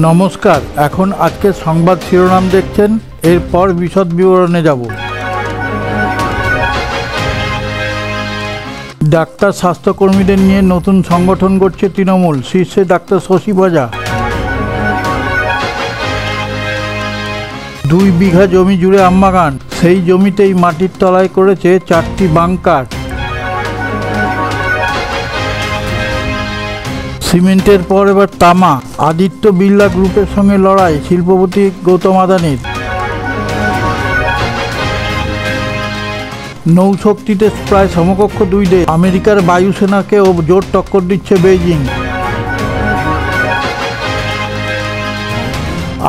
নমস্কার, এখন আজকের সংবাদ শিরোনাম দেখছেন, এরপর বিশদ বিবরণে যাব। ডাক্তার স্বাস্থ্যকর্মীদের নিয়ে নতুন সংগঠন গড়ছে তৃণমূল, শীর্ষে ডাক্তার শশী পাজা। 2 বিঘা জমি জুড়ে আমবাগান, সেই জমিতেই মাটির তলায় করেছে 4টি বাংকার। সিমেন্টের পর এবার তামা, আদিত্য বিড়লা গ্রুপের সঙ্গে লড়াই শিল্পপতি গৌতম আদানির। নৌশক্তিতে প্রায় সমকক্ষ 2 দেশ, আমেরিকার বায়ুসেনাকেও জোর টক্কর দিচ্ছে বেইজিং।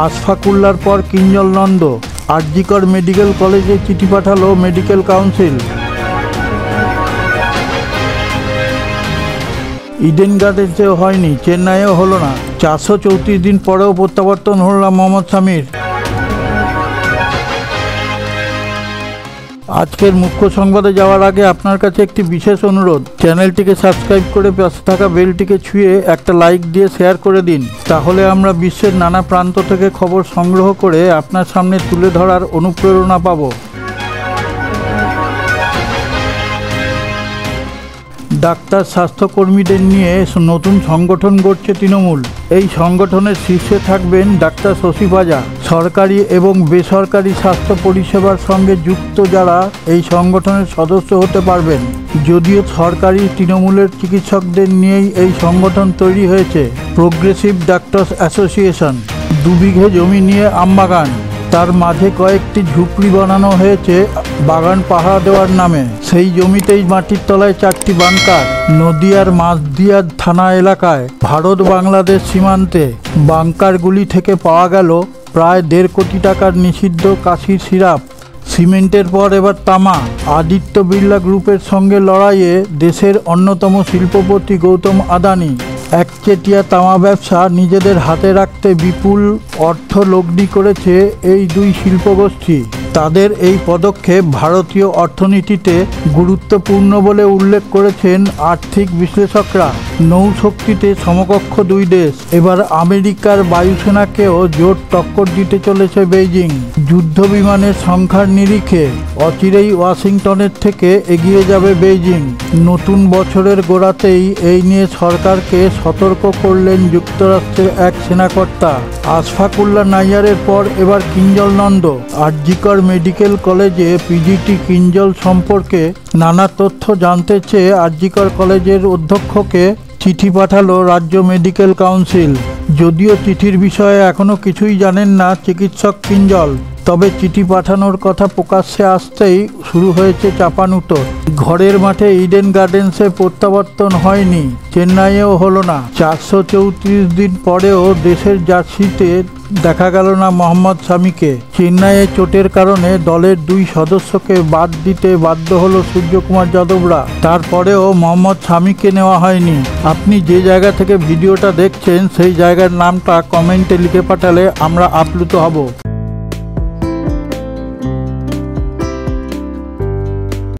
আশফাকুল্লার পর কিঞ্জল নন্দ, আরজিকর মেডিকেল কলেজে চিঠি পাঠালো মেডিকেল কাউন্সিল। ইডেন গার্ডেন্সেও হয়নি, চেন্নাইয়েও হলো না, 434 দিন পরেও প্রত্যাবর্তন হল না মোহাম্মদ শামির। আজকের মুখ্য সংবাদে যাওয়ার আগে আপনার কাছে একটি বিশেষ অনুরোধ, চ্যানেলটিকে সাবস্ক্রাইব করে পাশে থাকা বেলটিকে ছুঁয়ে একটা লাইক দিয়ে শেয়ার করে দিন। তাহলে আমরা বিশ্বের নানা প্রান্ত থেকে খবর সংগ্রহ করে আপনার সামনে তুলে ধরার অনুপ্রেরণা পাব। ডাক্তার স্বাস্থ্যকর্মীদের নিয়ে নতুন সংগঠন গড়ছে তৃণমূল। এই সংগঠনের শীর্ষে থাকবেন ডাক্তার শশী পাজা। সরকারি এবং বেসরকারি স্বাস্থ্য পরিষেবার সঙ্গে যুক্ত যারা এই সংগঠনের সদস্য হতে পারবেন। যদিও সরকারি তৃণমূলের চিকিৎসকদের নিয়েই এই সংগঠন তৈরি হয়েছে। Progressive doctors association. 2 বিঘে জমি নিয়ে আমবাগান, তার মাঝে কয়েকটি ঝুপড়ি বানানো হয়েছে বাগান পাহারা দেওয়ার নামে। সেই জমিতেই মাটির তলায় 4টি বাংকার। নদিয়ার মাঝদিয়া থানা এলাকায় ভারত বাংলাদেশ সীমান্তে বাংকারগুলি থেকে পাওয়া গেল প্রায় 1.5 কোটি টাকার নিষিদ্ধ কাশির সিরাপ। সিমেন্টের পর এবার তামা, আদিত্য বিড়লা গ্রুপের সঙ্গে লড়াইয়ে দেশের অন্যতম শিল্পপতি গৌতম আদানি। একচেটিয়া তামা ব্যবসা নিজেদের হাতে রাখতে বিপুল অর্থ লগ্নি করেছে এই 2 শিল্পগোষ্ঠী। তাদের এই পদক্ষেপ ভারতীয় অর্থনীতিতে গুরুত্বপূর্ণ বলে উল্লেখ করেছেন আর্থিক বিশ্লেষকরা। নৌশক্তিতে সমকক্ষ 2 দেশ, এবার আমেরিকার বায়ুসেনাকেও জোর টক্কর দিতে চলেছে বেইজিং। যুদ্ধ বিমানের সংখ্যার নিরিখে অচিরেই ওয়াশিংটনের থেকে এগিয়ে যাবে বেইজিং। নতুন বছরের গোড়াতেই এই নিয়ে সরকারকে সতর্ক করলেন যুক্তরাষ্ট্রের এক সেনাকর্তা। আশফাকুল্লা নাইয়ারের পর এবার কিঞ্জল নন্দ। আরজিকর মেডিকেল কলেজে পিজিটি কিঞ্জল সম্পর্কে নানা তথ্য জানতে চেয়ে আরজিকর কলেজের অধ্যক্ষকে চিঠি পাঠালো রাজ্য মেডিকেল কাউন্সিল। যদিও চিঠির বিষয়ে এখনও কিছুই জানেন না চিকিৎসক কিঞ্জল, তবে চিঠি পাঠানোর কথা প্রকাশ্যে আসতেই শুরু হয়েছে চাপানুতোর। ঘরের মাঠে ইডেন গার্ডেন্সে প্রত্যাবর্তন হয়নি, চেন্নাইয়েও হলো না, 434 দিন পরেও দেশের জার্সিতে দেখা গেল না মোহাম্মদ শামিকে। চেন্নাইয়ে চোটের কারণে দলের 2 সদস্যকে বাদ দিতে বাধ্য হলো সূর্যকুমার যাদবরা। তারপরেও মোহাম্মদ শামিকে নেওয়া হয়নি। আপনি যে জায়গা থেকে ভিডিওটা দেখছেন সেই জায়গার নামটা কমেন্টে লিখে পাঠালে আমরা আপ্লুত হব।